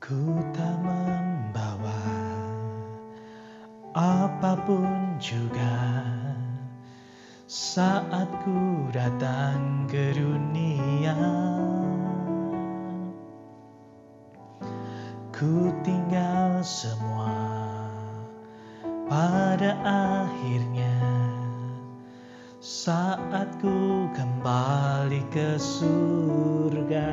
Ku tak membawa apapun juga saat ku datang ke dunia. Ku tinggal semua pada akhirnya saat ku kembali ke surga.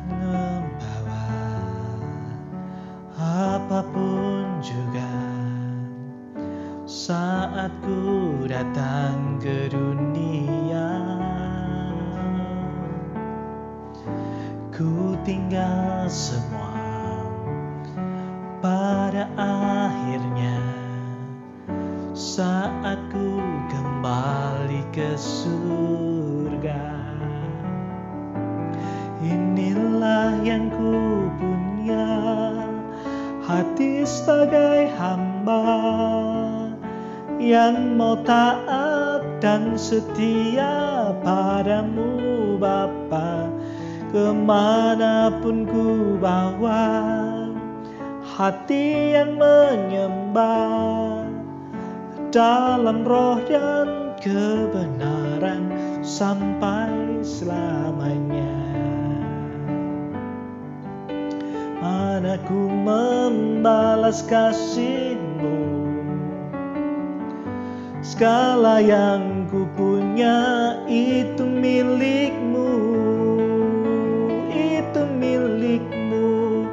Membawa apapun juga saat ku datang ke dunia. Ku tinggal semua pada akhirnya saat ku kembali ke surga. Inilah yang ku punya, hati sebagai hamba yang mau taat dan setia padamu Bapa. Kemanapun ku bawa, hati yang menyembah dalam roh dan kebenaran sampai selamanya. Mana ku membalas kasih-Mu, segala yang ku punya itu milik-Mu. Milik-Mu,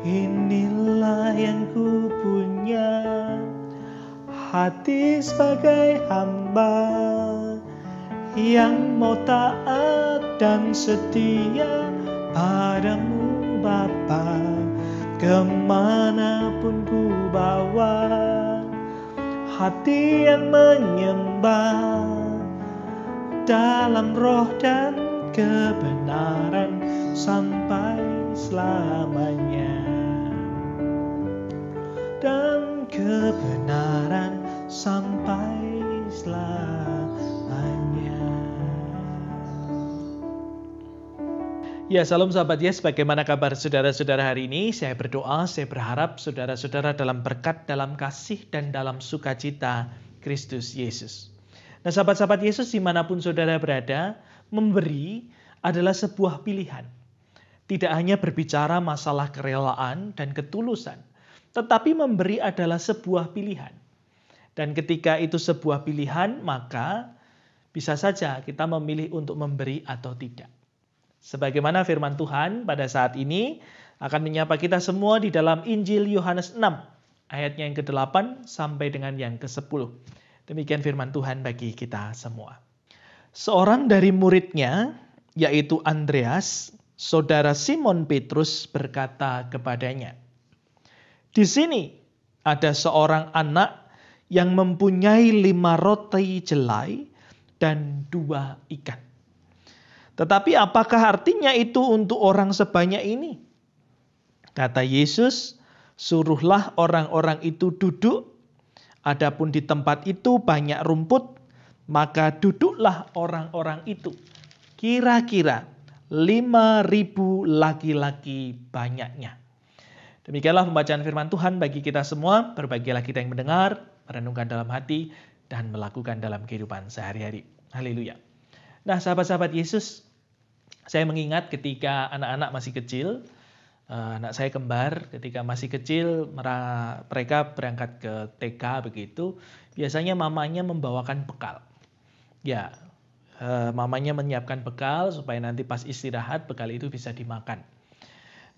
inilah yang ku punya, hati sebagai hamba yang mau taat dan setia padamu Bapa. Kemanapun ku bawa, hati yang menyembah dalam roh dan kebenaran sampai selamanya, dan kebenaran sampai selamanya. Ya, salam sahabat Yes, bagaimana kabar saudara-saudara hari ini? Saya berdoa, saya berharap saudara-saudara dalam berkat, dalam kasih, dan dalam sukacita Kristus Yesus. Nah, sahabat-sahabat Yesus dimanapun saudara berada, memberi adalah sebuah pilihan. Tidak hanya berbicara masalah kerelaan dan ketulusan, tetapi memberi adalah sebuah pilihan. Dan ketika itu sebuah pilihan, maka bisa saja kita memilih untuk memberi atau tidak. Sebagaimana firman Tuhan pada saat ini akan menyapa kita semua di dalam Injil Yohanes 6, ayatnya yang ke-8 sampai dengan yang ke-10. Demikian firman Tuhan bagi kita semua. Seorang dari muridnya, yaitu Andreas, saudara Simon Petrus, berkata kepadanya, "Di sini ada seorang anak yang mempunyai 5 roti jelai dan 2 ikan. Tetapi apakah artinya itu untuk orang sebanyak ini?" Kata Yesus, "Suruhlah orang-orang itu duduk. Adapun di tempat itu banyak rumput, maka duduklah orang-orang itu. Kira-kira 5.000 laki-laki banyaknya." Demikianlah pembacaan firman Tuhan bagi kita semua. Berbahagialah kita yang mendengar, merenungkan dalam hati, dan melakukan dalam kehidupan sehari-hari. Haleluya. Nah, sahabat-sahabat Yesus, saya mengingat ketika anak-anak masih kecil, anak saya kembar, ketika masih kecil, mereka berangkat ke TK begitu, biasanya mamanya membawakan bekal. Ya, mamanya menyiapkan bekal supaya nanti pas istirahat bekal itu bisa dimakan.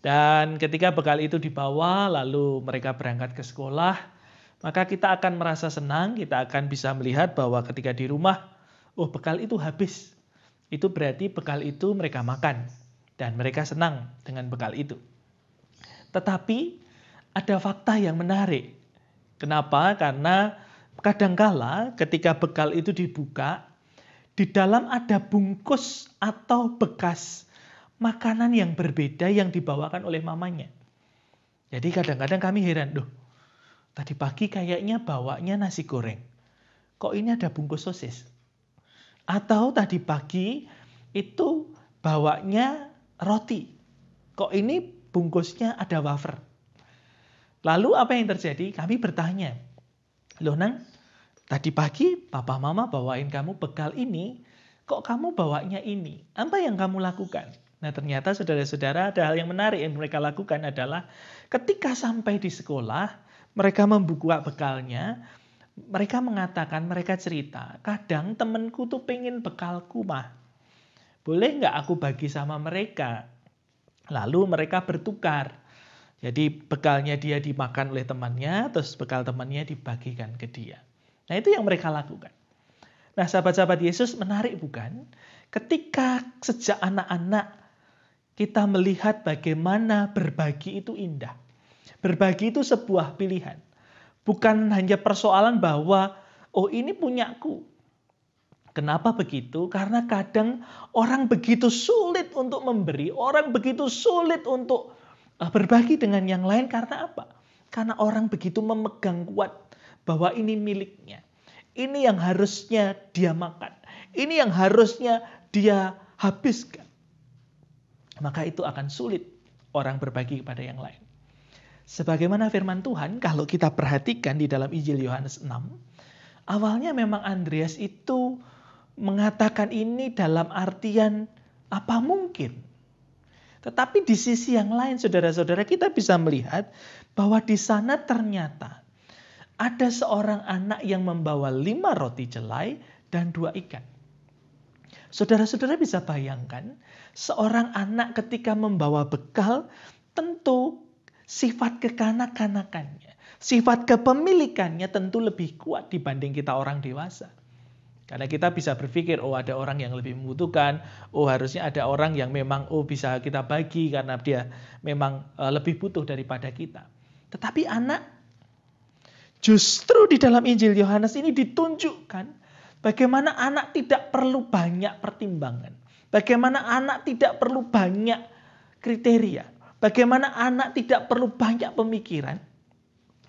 Dan ketika bekal itu dibawa lalu mereka berangkat ke sekolah, maka kita akan merasa senang, kita akan bisa melihat bahwa ketika di rumah, oh bekal itu habis. Itu berarti bekal itu mereka makan dan mereka senang dengan bekal itu. Tetapi ada fakta yang menarik. Kenapa? Karena kadangkala ketika bekal itu dibuka, di dalam ada bungkus atau bekas makanan yang berbeda yang dibawakan oleh mamanya. Jadi kadang-kadang kami heran, tadi pagi kayaknya bawanya nasi goreng. Kok ini ada bungkus sosis? Atau tadi pagi itu bawanya roti. Kok ini bungkusnya ada wafer? Lalu apa yang terjadi? Kami bertanya, loh Nang, tadi pagi papa mama bawain kamu bekal ini, kok kamu bawanya ini? Apa yang kamu lakukan? Nah ternyata saudara-saudara ada hal yang menarik yang mereka lakukan adalah ketika sampai di sekolah, mereka membuka bekalnya, mereka mengatakan, mereka cerita, kadang temenku tuh pengen bekalku mah. Boleh nggak aku bagi sama mereka? Lalu mereka bertukar. Jadi bekalnya dia dimakan oleh temannya, terus bekal temannya dibagikan ke dia. Nah itu yang mereka lakukan. Nah sahabat-sahabat Yesus menarik bukan? Ketika sejak anak-anak kita melihat bagaimana berbagi itu indah. Berbagi itu sebuah pilihan. Bukan hanya persoalan bahwa, oh ini punyaku. Kenapa begitu? Karena kadang orang begitu sulit untuk memberi, orang begitu sulit untuk berbagi dengan yang lain karena apa? Karena orang begitu memegang kuat bahwa ini miliknya. Ini yang harusnya dia makan. Ini yang harusnya dia habiskan. Maka itu akan sulit orang berbagi kepada yang lain. Sebagaimana firman Tuhan, kalau kita perhatikan di dalam Injil Yohanes 6, awalnya memang Andreas itu mengatakan ini dalam artian apa mungkin. Tetapi di sisi yang lain, saudara-saudara, kita bisa melihat bahwa di sana ternyata ada seorang anak yang membawa 5 roti jelai dan 2 ikan. Saudara-saudara bisa bayangkan, seorang anak ketika membawa bekal, tentu sifat kekanak-kanakannya, sifat kepemilikannya tentu lebih kuat dibanding kita orang dewasa. Karena kita bisa berpikir, oh ada orang yang lebih membutuhkan, oh harusnya ada orang yang memang bisa kita bagi karena dia memang lebih butuh daripada kita. Tetapi anak, justru di dalam Injil Yohanes ini ditunjukkan bagaimana anak tidak perlu banyak pertimbangan. Bagaimana anak tidak perlu banyak kriteria. Bagaimana anak tidak perlu banyak pemikiran.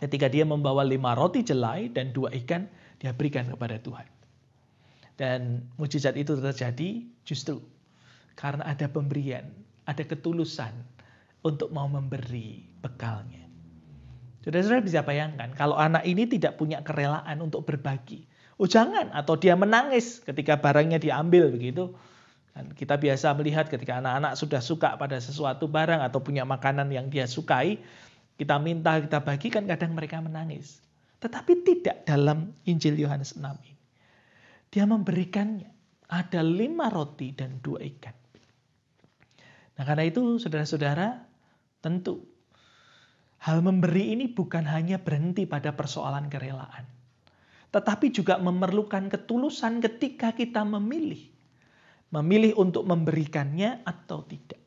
Ketika dia membawa 5 roti jelai dan 2 ikan, dia berikan kepada Tuhan. Dan mujizat itu terjadi justru karena ada pemberian, ada ketulusan untuk mau memberi bekalnya. Saudara-saudara bisa bayangkan kalau anak ini tidak punya kerelaan untuk berbagi. Oh jangan, atau dia menangis ketika barangnya diambil begitu. Dan kita biasa melihat ketika anak-anak sudah suka pada sesuatu barang atau punya makanan yang dia sukai, kita minta, kita bagikan, kadang mereka menangis. Tetapi tidak dalam Injil Yohanes 6 ini. Dia memberikannya. Ada 5 roti dan 2 ikan. Nah karena itu saudara-saudara, tentu hal memberi ini bukan hanya berhenti pada persoalan kerelaan. Tetapi juga memerlukan ketulusan ketika kita memilih. Memilih untuk memberikannya atau tidak.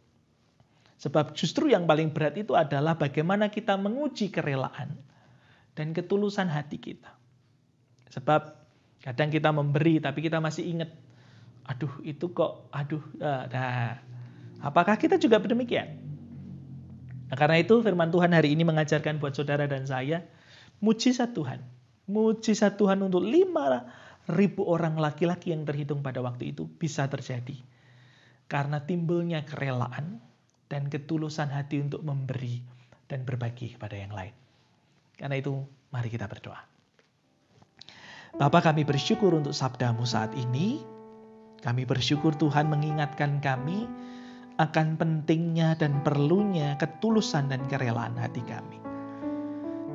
Sebab justru yang paling berat itu adalah bagaimana kita menguji kerelaan dan ketulusan hati kita. Sebab kadang kita memberi tapi kita masih ingat, apakah kita juga demikian? Nah, karena itu firman Tuhan hari ini mengajarkan buat saudara dan saya, mujizat Tuhan. Mujizat Tuhan untuk 5.000 orang laki-laki yang terhitung pada waktu itu bisa terjadi. Karena timbulnya kerelaan dan ketulusan hati untuk memberi dan berbagi kepada yang lain. Karena itu mari kita berdoa. Bapa, kami bersyukur untuk sabdamu saat ini. Kami bersyukur Tuhan mengingatkan kami akan pentingnya dan perlunya ketulusan dan kerelaan hati kami.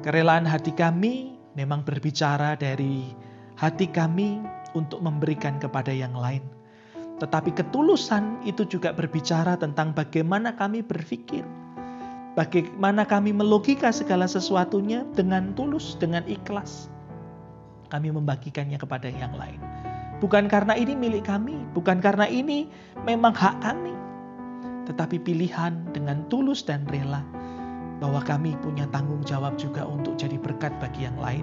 Kerelaan hati kami memang berbicara dari hati kami untuk memberikan kepada yang lain. Tetapi ketulusan itu juga berbicara tentang bagaimana kami berpikir. Bagaimana kami melogika segala sesuatunya dengan tulus, dengan ikhlas. Kami membagikannya kepada yang lain. Bukan karena ini milik kami, bukan karena ini memang hak kami. Tetapi pilihan dengan tulus dan rela bahwa kami punya tanggung jawab juga untuk jadi berkat bagi yang lain.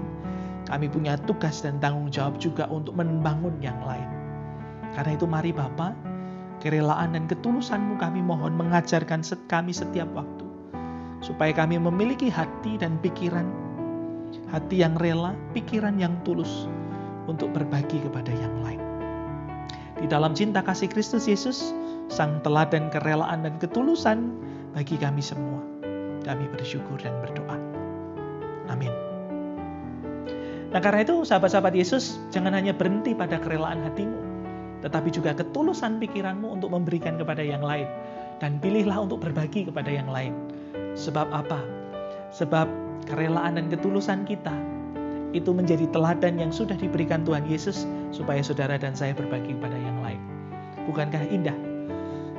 Kami punya tugas dan tanggung jawab juga untuk membangun yang lain. Karena itu mari Bapa, kerelaan dan ketulusan-Mu kami mohon mengajarkan kami setiap waktu. Supaya kami memiliki hati dan pikiran, hati yang rela, pikiran yang tulus untuk berbagi kepada yang lain. Di dalam cinta kasih Kristus Yesus, sang teladan kerelaan dan ketulusan bagi kami semua. Kami bersyukur dan berdoa. Amin. Nah, karena itu sahabat-sahabat Yesus, jangan hanya berhenti pada kerelaan hatimu, tetapi juga ketulusan pikiranmu untuk memberikan kepada yang lain. Dan pilihlah untuk berbagi kepada yang lain. Sebab apa? Sebab kerelaan dan ketulusan kita itu menjadi teladan yang sudah diberikan Tuhan Yesus supaya saudara dan saya berbagi kepada yang lain. Bukankah indah?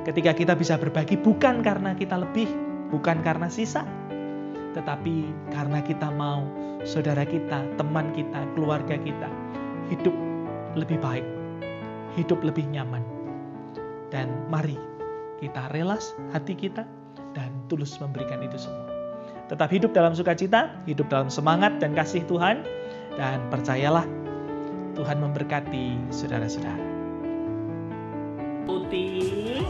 Ketika kita bisa berbagi bukan karena kita lebih, bukan karena sisa, tetapi karena kita mau saudara kita, teman kita, keluarga kita hidup lebih baik, hidup lebih nyaman. Dan mari kita relas hati kita dan tulus memberikan itu semua. Tetap hidup dalam sukacita, hidup dalam semangat dan kasih Tuhan, dan percayalah Tuhan memberkati saudara-saudara. Putih.